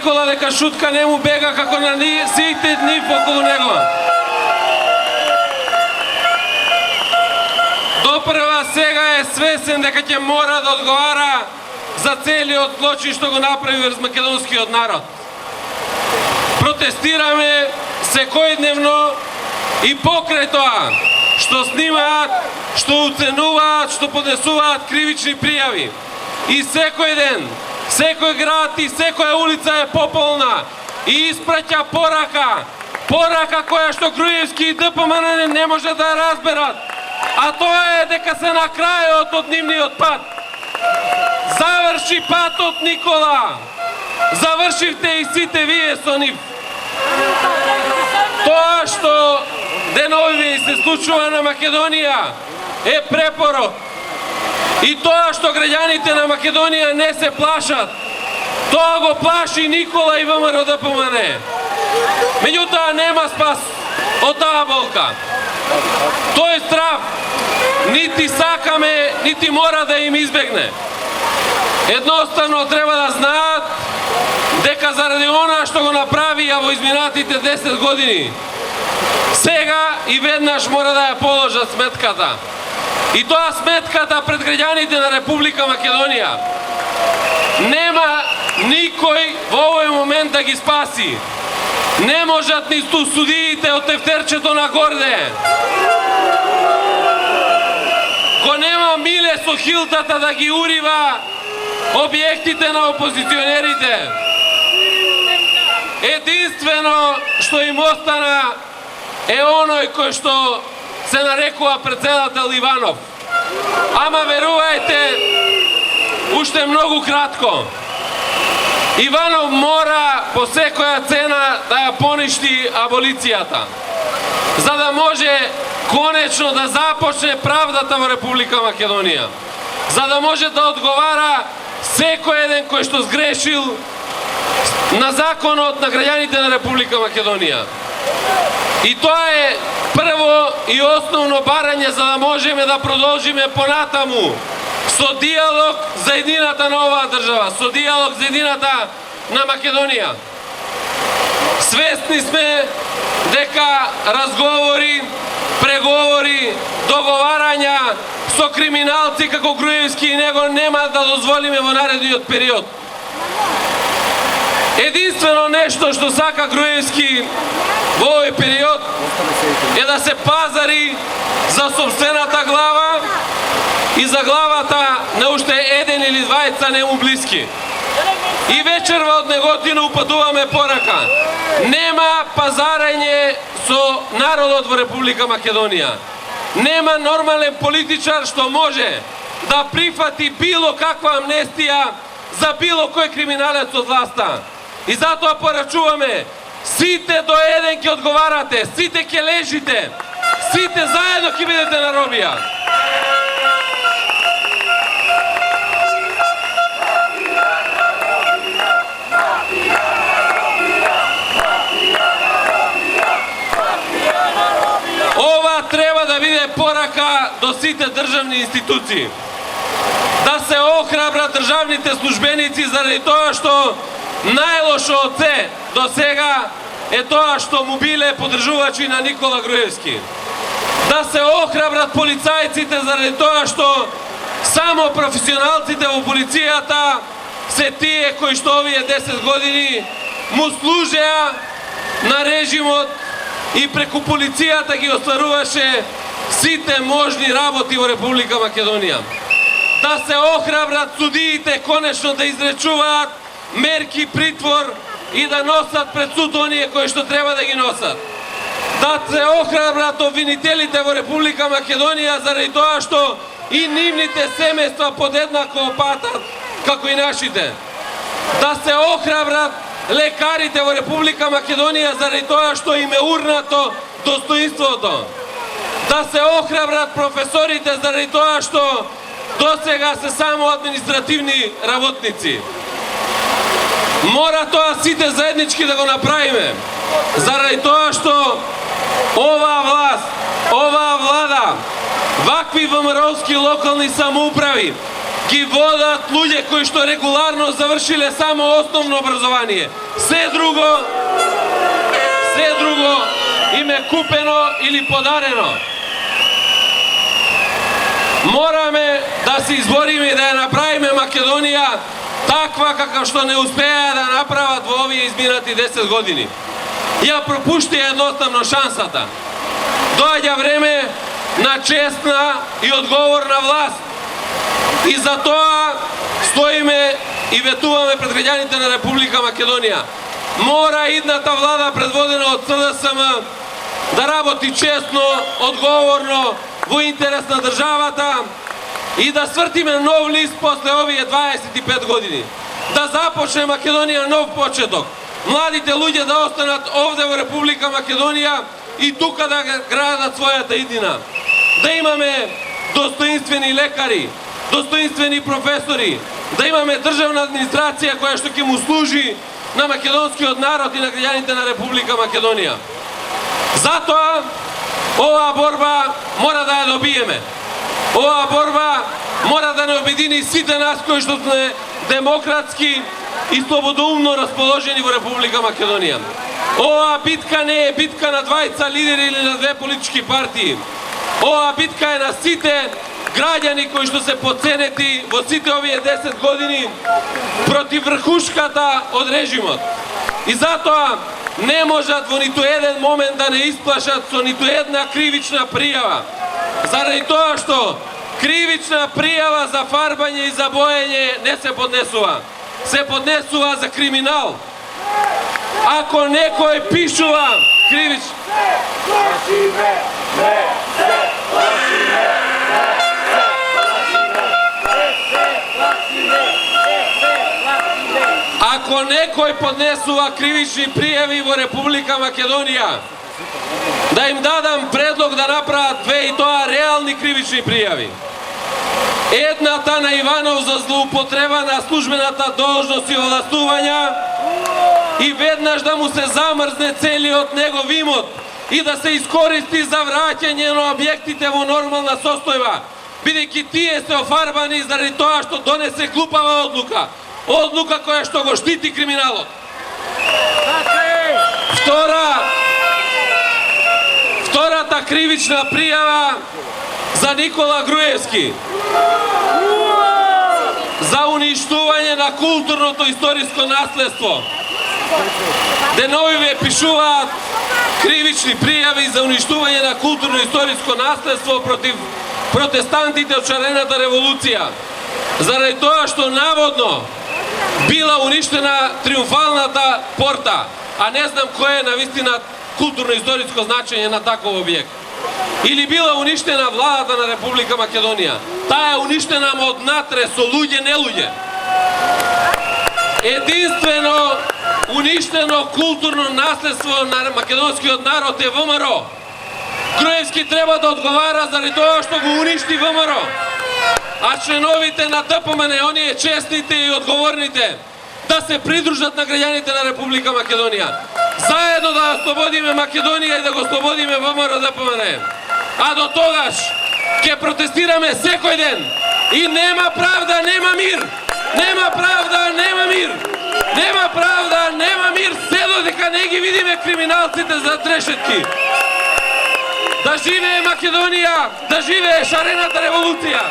Никола дека шутка не му бега како на сите дни околу него. Допрва сега е свесен дека ќе мора да одговара за целиот злочин што го направи врз македонскиот народ. Протестираме секојдневно и покрај тоа што снимаат, што уценуваат, што поднесуваат кривични пријави. И секој ден, секој град и секоја улица е пополна и испраќа порака која што Груевски и ДПМН не може да разберат, а тоа е дека се на крајот од нивниот пат. Заврши патот, Никола! Завршивте и сите вие со нив. Тоа што денови се случува на Македонија е препорок. И тоа што граѓаните на Македонија не се плашат, тоа го плаши Никола и ВМРО ДПМН. Меѓутоа нема спас од таа болка. Тој страв нити сакаме, нити мора да им избегне. Едноставно треба да знаат дека заради она што го направија во изминатите 10 години, сега и веднаш мора да ја положат сметката. И тоа сметката пред граѓаните на Република Македонија. Нема никој во овој момент да ги спаси. Не можат ниту судиите од тефтерчето на Горде. Го нема Миле со хилтата да ги урива објектите на опозиционерите. Единствено што им остана е оној кој што се нарекува председател Иванов. Ама верувајте, уште многу кратко. Иванов мора по секоја цена да ја поништи аболицијата, за да може конечно да започне правдата во Република Македонија, за да може да одговара секој еден кој што сгрешил на законот на граѓаните на Република Македонија. И тоа е прво и основно барање за да можеме да продолжиме понатаму со диалог за едината на оваа држава, со диалог за едината на Македонија. Свесни сме дека разговори, преговори, договарања со криминалци како Груевски и него нема да дозволиме во наредниот период. Единствено нешто што сака Груевски во овој период е да се пазари за собствената глава и за главата на уште еден или двајца нему блиски. И вечерва од неготина упатуваме порака. Нема пазарање со народот во Република Македонија. Нема нормален политичар што може да прифати било каква амнестија за било кој криминалец од власта. И затоа порачуваме, сите до еден ќе одговарате, сите ќе лежите, сите заедно ќе бидете на робија. Ова треба да биде порака до сите државни институции. Да се охрабрат државните службеници заради тоа што најлошо од се до сега е тоа што му биле поддржувачи на Никола Груевски. Да се охрабрат полицајците заради тоа што само професионалците во полицијата се тие кои што овие 10 години му служеа на режимот и преку полицијата ги остваруваше сите можни работи во Република Македонија. Да се охрабрат судиите конечно да изречуваат мерки притвор и да носат пред суд оние кои што треба да ги носат. Да се охрабрат обвинителите во Република Македонија заради тоа што и нивните семејства подеднако патат како и нашите. Да се охрабрат лекарите во Република Македонија заради тоа што им е урнато достоинството. Да се охрабрат професорите заради тоа што досега се само административни работници. Мора тоа сите заеднички да го направиме, заради тоа што оваа власт, оваа влада, вакви ВМРО-ски локални самоуправи ги водат луѓе кои што регуларно завршиле само основно образование. Се друго им е купено или подарено. Мораме да се избориме и да ја направиме Македонија таква каква што не успеа да направат во овие изминати 10 години. Ја пропушти едноставно шансата. Доаѓа време на честна и одговорна власт. И за тоа стоиме и ветуваме пред граѓаните на Република Македонија. Мора идната влада предводена од СДСМ да работи честно, одговорно, во интерес на државата и да свртиме нов лист после овие 25 години. Да започне Македонија нов почеток. Младите луѓе да останат овде во Република Македонија и тука да градат својата иднина. Да имаме достоинствени лекари, достоинствени професори, да имаме државна администрација која што ќе му служи на македонскиот народ и на граѓаните на Република Македонија. Затоа оваа борба мора да ја добиеме. Оваа борба мора да не обедини сите нас кои што сме демократски и слободоумно расположени во Република Македонија. Оваа битка не е битка на двајца лидери или на две политички партии. Оваа битка е на сите граѓани кои што се поценети во сите овие 10 години против врхушката од режимот. И затоа не можат во ниту еден момент да не исплашат со ниту една кривична пријава. Заради тоа што кривична пријава за фарбање и за боење не се поднесува. Се поднесува за криминал. Ако некој пишува кривично... Ако некој поднесува кривични пријави во Република Македонија, да им дадам предлог да направат две и тоа реални кривични пријави. Едната на Иванов за злоупотреба на службената должност и овластувања и веднаш да му се замрзне целиот негов имот и да се искористи за враќање на објектите во нормална состојба, бидејќи тие се офарбани заради тоа што донесе глупава одлука. Одлука која што го штити криминалот. Втората кривична пријава за Никола Груевски. За уништување на културното историско наследство. Деновиве пишуваат кривични пријави за уништување на културно историско наследство против протестантите од Шарената револуција. Заради тоа што наводно била уништена триумфалната порта, а не знам кој е навистина културно-историско значење на таков објект. Или била уништена владата на Република Македонија. Таа е уништена од натре со луѓе, не луѓе. Единствено уништено културно наследство на македонскиот народ е ВМРО. Груевски треба да одговара заради тоа што го уништи ВМРО. А членовите на ДПМН, оние честните и одговорните, да се придружат на граѓаните на Република Македонија. Заедно да ослободиме Македонија и да го ослободиме ВМРО ДПМН. А до тогаш ќе протестираме секој ден. И нема правда, нема мир. Нема правда, нема мир. Нема правда, нема мир, се додека не ги видиме криминалците за трешетки. Да живее Македонија, да живее шарената револуција.